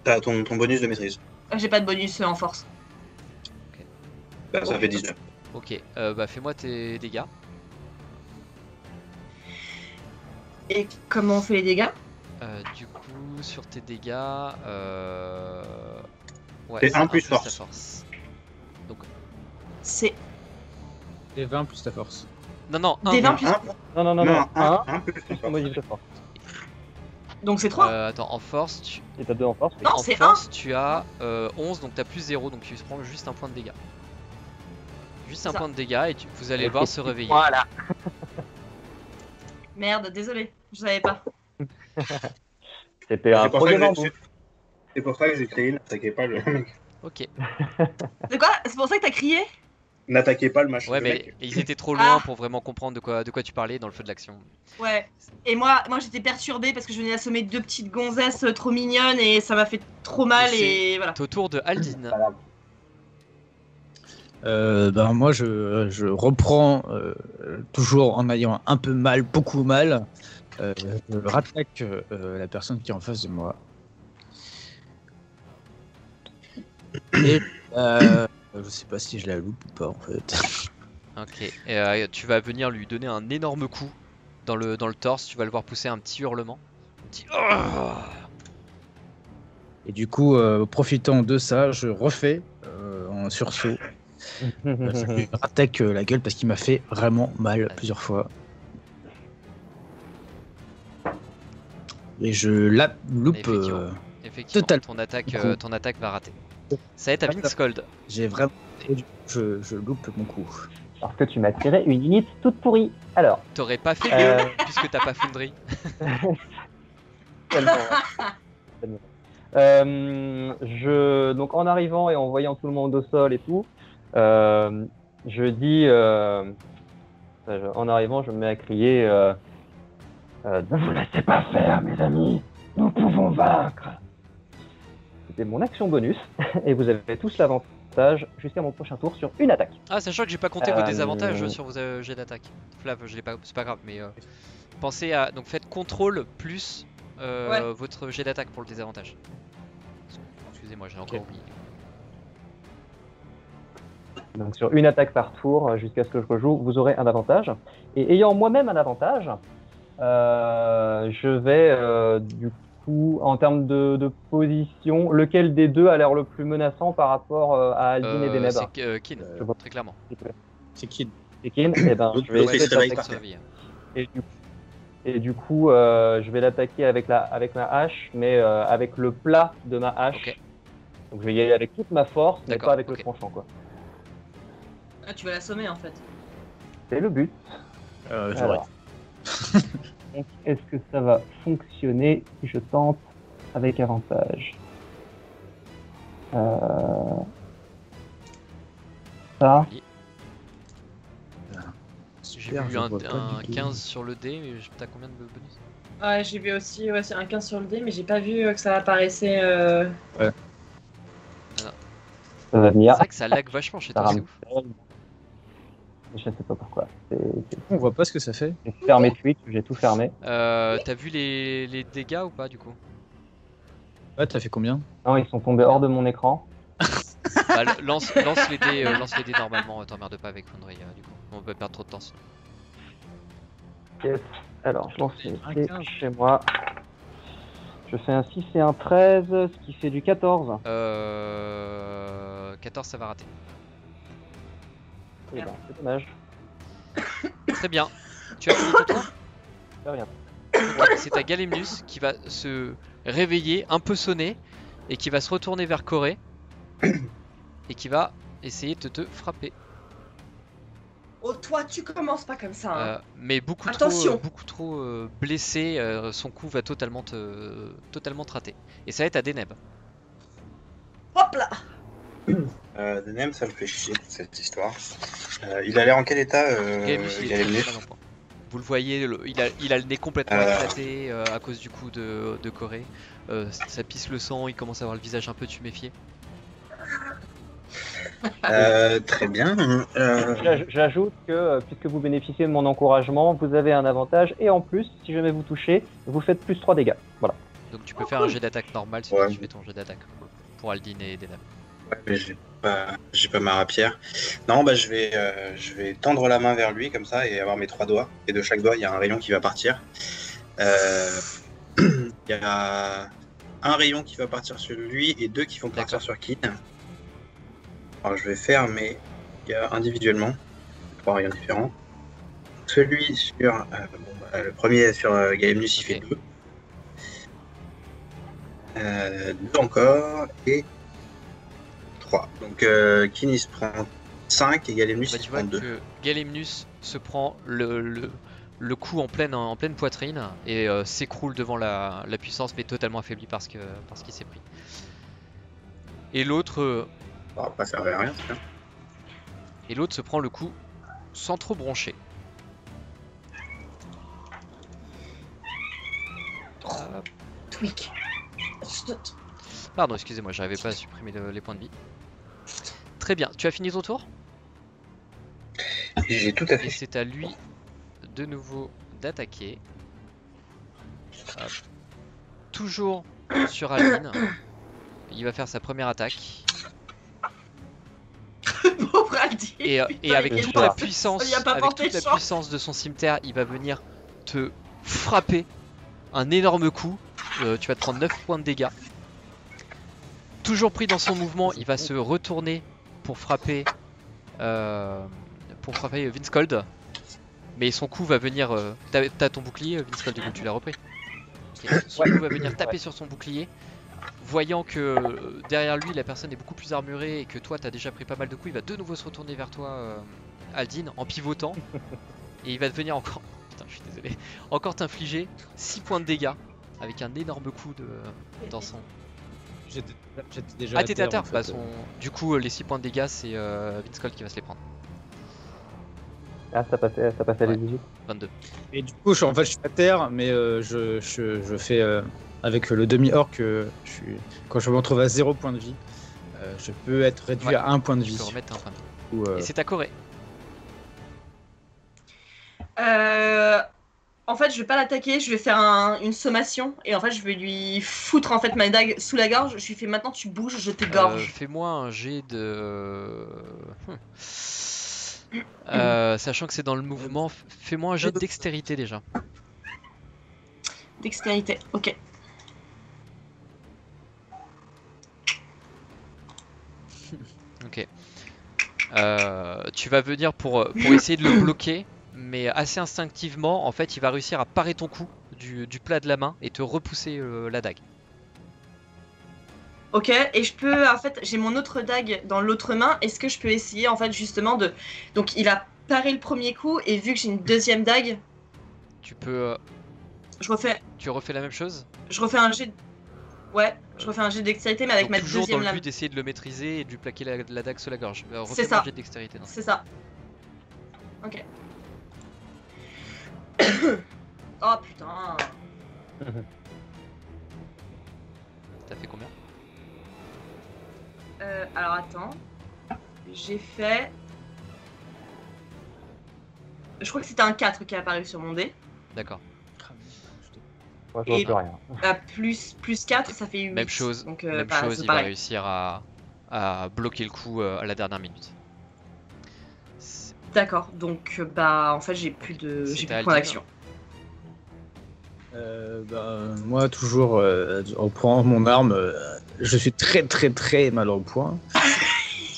T'as ton bonus de maîtrise. J'ai pas de bonus en force. Bah, ça fait 19. Ok, bah fais-moi tes dégâts. Et comment on fait les dégâts? Du coup, sur tes dégâts, ouais, C'est un plus ta force. force. Donc, C'est Et 20 plus ta force. non, des 20 un. plus. Non, Non, un, un plus plus ton force. bonus de force. Donc c'est 3. Attends, en force, Et t'as 2 en force. Non, en c'est force tu as 11, donc t'as plus 0, donc tu prends juste un point de dégâts. Juste un Ça. point de dégâts et vous allez le voir se réveiller. Voilà. Merde, désolé, je savais pas. C'était un C'est pour ça projet que bambou. c'est pour ça que j'ai créé n'attaquez pas le mec. Ok. C'est quoi? C'est pour ça que t'as crié? N'attaquez pas le machin. Ouais, le mais mec. ils étaient trop loin Ah. pour vraiment comprendre de quoi tu parlais dans le feu de l'action. Ouais. Et moi j'étais perturbée parce que je venais assommer 2 petites gonzesses trop mignonnes et ça m'a fait trop mal et voilà. C'est au tour de Aldine. Ben moi je reprends toujours en ayant un peu mal, beaucoup mal. Je rattaque la personne qui est en face de moi. Et je sais pas si je la loupe ou pas en fait. Ok. Et tu vas venir lui donner un énorme coup dans le torse. Tu vas le voir pousser un petit hurlement. Un petit. Et du coup, profitant de ça, je refais en sursaut. Je lui rattaque la gueule parce qu'il m'a fait vraiment mal plusieurs fois. Et je la loupe. Effectivement, Total. ton attaque va rater. Ça va être à Vinxcold. J'ai vraiment. et je loupe mon coup. Parce que tu m'as tiré une unité toute pourrie. Alors, T'aurais pas fait mieux puisque t'as pas Foundry. tellement, donc en arrivant et en voyant tout le monde au sol et tout, je dis, en arrivant, je me mets à crier, ne vous laissez pas faire, mes amis, nous pouvons vaincre. C'était mon action bonus et vous avez tous l'avantage jusqu'à mon prochain tour sur une attaque. Ah, sachant que j'ai pas compté vos désavantages sur vos jets d'attaque. Flav, je l'ai pas, c'est pas grave, mais pensez à donc faites contrôle plus votre jet d'attaque pour le désavantage. Excusez-moi, j'ai encore oublié. Donc sur une attaque par tour jusqu'à ce que je rejoue, vous aurez un avantage. Et ayant moi-même un avantage, je vais du coup, en termes de position, lequel des deux a l'air le plus menaçant par rapport à Aldine et Deneb? C'est Kin, très clairement. C'est qui? C'est Kin. Et ben, je vais Ouais, essayer il se réveille d'attaquer. par terre. Et du coup, je vais l'attaquer avec ma hache, mais avec le plat de ma hache. Ok. Donc je vais y aller avec toute ma force, mais D'accord, pas avec ok. le tranchant, quoi. Ah, tu vas l'assommer en fait. C'est le but. J'aurais. Alors. Donc, est-ce que ça va fonctionner si je tente avec avantage? Ça. J'ai vu un 15 sur le dé, mais t'as combien de bonus? Ouais, j'ai vu aussi, ouais, c'est un 15 sur le dé, mais j'ai pas vu que ça apparaissait. Ça va venir. C'est vrai que ça lag vachement chez Ça toi, c'est rame. ouf. Je sais pas pourquoi. On voit pas ce que ça fait. J'ai fermé Twitch, j'ai tout fermé. T'as vu les dégâts ou pas du coup? Ouais, t'as fait combien? Non, ils sont tombés hors de mon écran. Bah, lance les dés normalement, t'emmerdes pas avec Foundry du coup. On peut perdre trop de temps sinon. Yes. Alors, je lance les Un dés 15. chez moi. Je fais un 6 et un 13, ce qui fait du 14. 14 ça va rater. Et ben, c'est dommage. Très bien. Tu as fini ton tour? C'est rien. C'est ta Galemnus qui va se réveiller, un peu sonner, et qui va se retourner vers Corée. et qui va essayer de te frapper. Oh, toi, tu commences pas comme ça. Hein. Mais beaucoup Attention. trop blessé, son coup va totalement te rater. Et ça va être à Deneb. Hop là. Denem, ça me fait chier cette histoire. Il a l'air en quel état Gaemus, il il est a les nez très mal en point. Vous le voyez, il a le nez complètement éclaté à cause du coup de Corée. Ça pisse le sang, il commence à avoir le visage un peu tuméfié. Très bien. J'ajoute que puisque vous bénéficiez de mon encouragement, vous avez un avantage et en plus, si jamais vous touchez, vous faites plus 3 dégâts. Voilà. Donc tu peux faire un jet d'attaque normal si tu fais ton jet d'attaque pour Aldin et Deneb. Ouais, mais j'ai pas ma rapière. Non, bah je vais tendre la main vers lui comme ça et avoir mes 3 doigts. Et de chaque doigt, il y a un rayon qui va partir. Il y a un rayon qui va partir sur lui et 2 qui vont partir sur Kin. Alors je vais faire mes dégâts individuellement. 3 rayons différents. Celui sur... le premier sur Gaemnus, il fait 2. 2 encore et 3. Donc Kin il se prend 5 et Galemnus il se Tu prend vois 2. que Galemnus se prend le coup en pleine poitrine et s'écroule devant la puissance, mais totalement affaibli parce qu'il s'est pris. Et l'autre Ça va pas servir à rien, c'est bien. et l'autre se prend le coup sans trop broncher. Hop. Tweak. Pardon, excusez-moi, j'arrivais pas à supprimer les points de vie. Très bien, tu as fini ton tour? J'ai tout à Et fait. c'est à lui de nouveau d'attaquer. Hop. Toujours sur Aldin. Il va faire sa première attaque. Pauvre Aldi. Et Putain, avec il est toute mort. la puissance, Il a pas porté chance. puissance de son cimetière, il va venir te frapper un énorme coup. Tu vas te prendre 9 points de dégâts. Toujours pris dans son mouvement, il va se retourner pour frapper Vince Cold. Mais son coup va venir... T'as ton bouclier, Vince Cold, du coup tu l'as repris. Ok. Son coup va venir taper sur son bouclier. Voyant que derrière lui la personne est beaucoup plus armurée et que toi t'as déjà pris pas mal de coups, il va de nouveau se retourner vers toi, Aldin, en pivotant. Et il va te venir encore... Putain, je suis désolé. Encore t'infliger 6 points de dégâts avec un énorme coup dans son... J'étais déjà Ah, t'étais à terre, en fait. bah, du coup les 6 points de dégâts c'est Vince Cold qui va se les prendre. Ah, ça passait à les 18. 22. Et du coup, je suis à terre, mais je fais avec le demi-orc, quand je me retrouve à 0 point de vie, je peux être réduit Ouais, à 1 point de Tu vie. peux remettre un point de vie. Ou, Et c'est ta Corée. En fait, je vais pas l'attaquer, je vais faire une sommation et en fait, je vais lui foutre en fait ma dague sous la gorge. Je lui fais maintenant, tu bouges, je t'égorge. Fais-moi un jet de... sachant que c'est dans le mouvement, fais-moi un jet de dextérité déjà. Dextérité, ok. Ok. Tu vas venir pour essayer de le bloquer, mais assez instinctivement, en fait, il va réussir à parer ton coup du plat de la main et te repousser la dague. Ok, et je peux, en fait, j'ai mon autre dague dans l'autre main. Est-ce que je peux essayer, en fait, justement de... Donc, il a paré le premier coup, et vu que j'ai une deuxième dague, Tu peux... je refais tu refais la même chose? un jet... Ouais, je refais un jet de dextérité, mais avec Donc ma toujours dans deuxième le lame. but d'essayer de le maîtriser et de lui plaquer la dague sous la gorge. C'est Refais-moi ça. un jet de dextérité. Non. C'est ça. Ok. Oh, putain. T'as fait combien? Alors, attends. J'ai fait... Je crois que c'était un 4 qui est apparu sur mon dé. D'accord. Moi, je vois Et- plus rien. Plus 4, ça fait 8. Même chose, Donc, même bah, chose, c'est il va pareil. réussir à bloquer le coup à la dernière minute. D'accord, donc bah en fait j'ai plus de C'était points Aldin. d'action. Moi, toujours, en prenant mon arme, je suis très très très mal en point.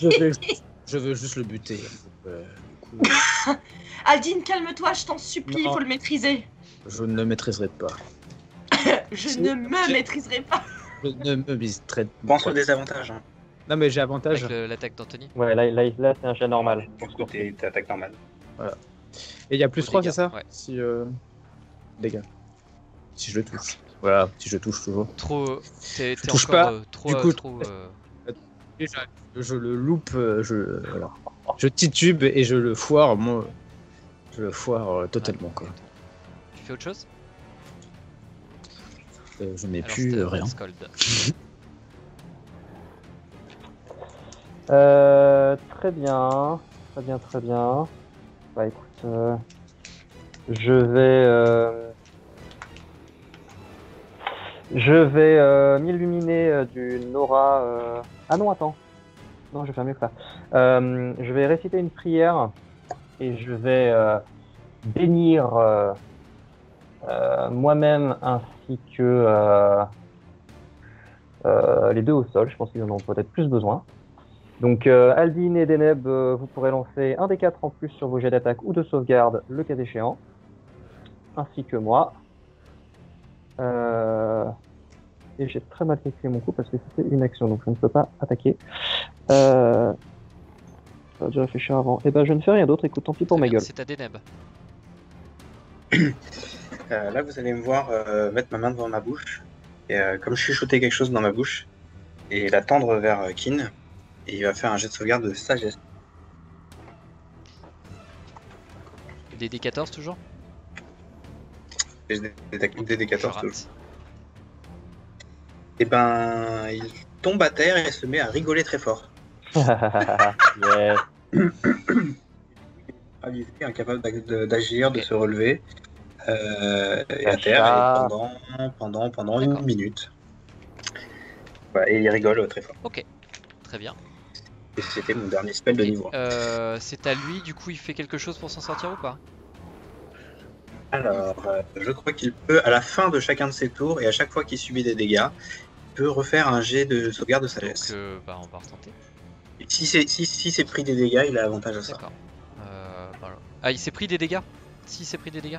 Je veux juste le buter. Du coup, Aldin, calme-toi, je t'en supplie, il Non. faut le maîtriser. je ne le maîtriserai pas. Je ne me maîtriserai pas. Je ne me maîtriserai pas. Pense au désavantage. Hein. Non, mais j'ai avantage. avec l'attaque d'Anthony. Ouais, là c'est un jet normal. Du coup, t'es attaque normale. Et il y a plus Aux 3, c'est dégâts, ça ouais. Si. Dégâts. Si je le touche. Voilà, si je touche toujours. Trop. T'es touche encore pas. trop. Du coup, trop Et je le loupe, je titube et je le foire, moi. Je le foire totalement, quoi. Tu fais autre chose? Je n'ai Alors, plus c'était rien. Scold. Très bien. Très bien. Bah écoute, je vais m'illuminer d'une aura. Ah non, attends. Non, je vais faire mieux que ça. Je vais réciter une prière et je vais bénir moi-même ainsi que les deux au sol. Je pense qu'ils en ont peut-être plus besoin. Donc Aldine et Deneb, vous pourrez lancer un des 4 en plus sur vos jets d'attaque ou de sauvegarde, le cas échéant, ainsi que moi. Et j'ai très mal calculé mon coup parce que c'était une action, donc je ne peux pas attaquer. J'aurais dû réfléchir avant. Et ben je ne fais rien d'autre, écoute, tant pis pour Très ma bien, gueule. c'est à Deneb. Là, vous allez me voir mettre ma main devant ma bouche. Et comme je chuchotais quelque chose dans ma bouche, et la tendre vers Kin. Et il va faire un jet de sauvegarde de sagesse. Des D14 toujours? Et je détecte des Je D14 rate. toujours. Et ben, il tombe à terre et se met à rigoler très fort. Yeah. Paralysé, incapable d'agir, de Ok. se relever. Et à Ah. terre et pendant une D'accord. minute. Voilà, et il rigole très fort. Ok, très bien. Et c'était mon dernier spell de Ok, niveau. c'est à lui, du coup il fait quelque chose pour s'en sortir ou pas? Alors, je crois qu'il peut, à la fin de chacun de ses tours, et à chaque fois qu'il subit des dégâts, il peut refaire un jet de sauvegarde de sagesse. Donc bah, on va retenter. Et si c'est pris des dégâts, il a avantage à ça. D'accord. Voilà. Ah, il s'est pris des dégâts? Si, il s'est pris des dégâts?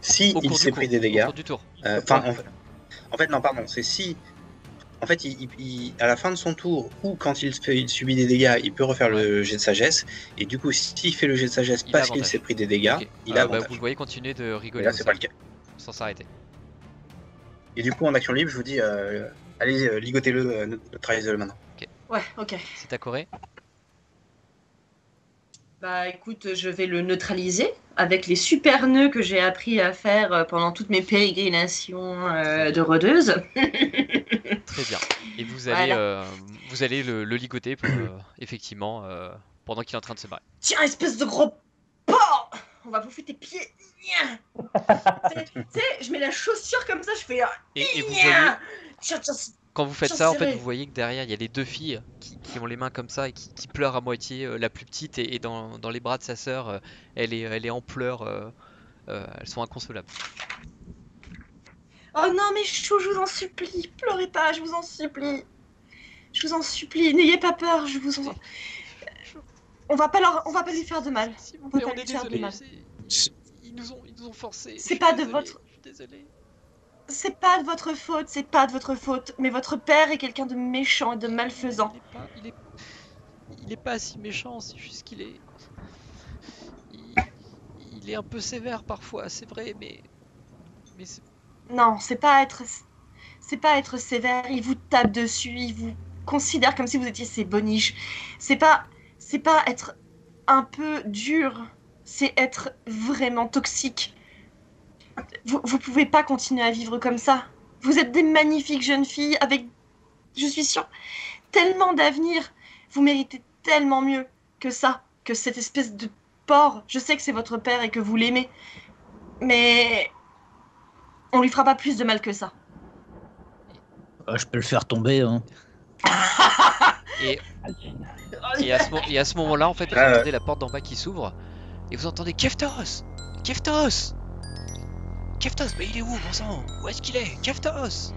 Si Au il cours du s'est cours, pris des au dégâts, cours du tour. enfin, en fait, non, pardon, c'est si. En fait, à la fin de son tour, ou quand il subit des dégâts, il peut refaire le jet de sagesse. Et du coup, s'il fait le jet de sagesse Il a parce qu'il avantage. s'est pris des dégâts, Ok. il a Bah, avantage. vous le voyez continuer de Et rigoler là, au c'est sol, pas le cas. sans s'arrêter. Et du coup, en action libre, je vous dis, allez, ligotez-le, neutralisez-le maintenant. Ouais, ok. C'est à Corée? Bah écoute, je vais le neutraliser avec les super nœuds que j'ai appris à faire pendant toutes mes pérégrinations de rôdeuse. Très bien. Et vous Voilà. allez le ligoter effectivement pendant qu'il est en train de se barrer. Tiens, espèce de gros porc! On va bouffer tes pieds. Tu sais, je mets la chaussure comme ça, je fais. Et vous voyez, Tiens, tiens, quand vous faites Tiens, ça, en fait, serré. vous voyez que derrière, il y a les deux filles qui ont les mains comme ça et qui pleurent à moitié. La plus petite est dans les bras de sa sœur, elle est en pleurs. Elles sont inconsolables. Oh non, mais chou, je vous en supplie, pleurez pas, je vous en supplie. Je vous en supplie, n'ayez pas peur, je vous en. On va pas lui faire de mal. S'il vous On va plaît, pas on lui est faire de désolé. mal. Ils nous ont forcés. C'est pas de votre. Je suis désolé. C'est pas de votre faute, c'est pas de votre faute. Mais votre père est quelqu'un de méchant et de malfaisant. Il est pas si méchant, c'est juste qu'il est. Il est un peu sévère parfois, c'est vrai, mais c'est. Non, c'est pas être sévère. Il vous tape dessus, il vous considère comme si vous étiez ses boniches. C'est pas être un peu dur, c'est être vraiment toxique. Vous pouvez pas continuer à vivre comme ça. Vous êtes des magnifiques jeunes filles avec, je suis sûre, tellement d'avenir. Vous méritez tellement mieux que ça, que cette espèce de porc. Je sais que c'est votre père et que vous l'aimez, mais on lui fera pas plus de mal que ça. Je peux le faire tomber, hein. Et à ce moment-là, en fait, vous entendez la porte d'en bas qui s'ouvre et vous entendez Keftos, Keftos, Keftos, mais il est où, bon sang? Où est-ce qu'il est? Keftos!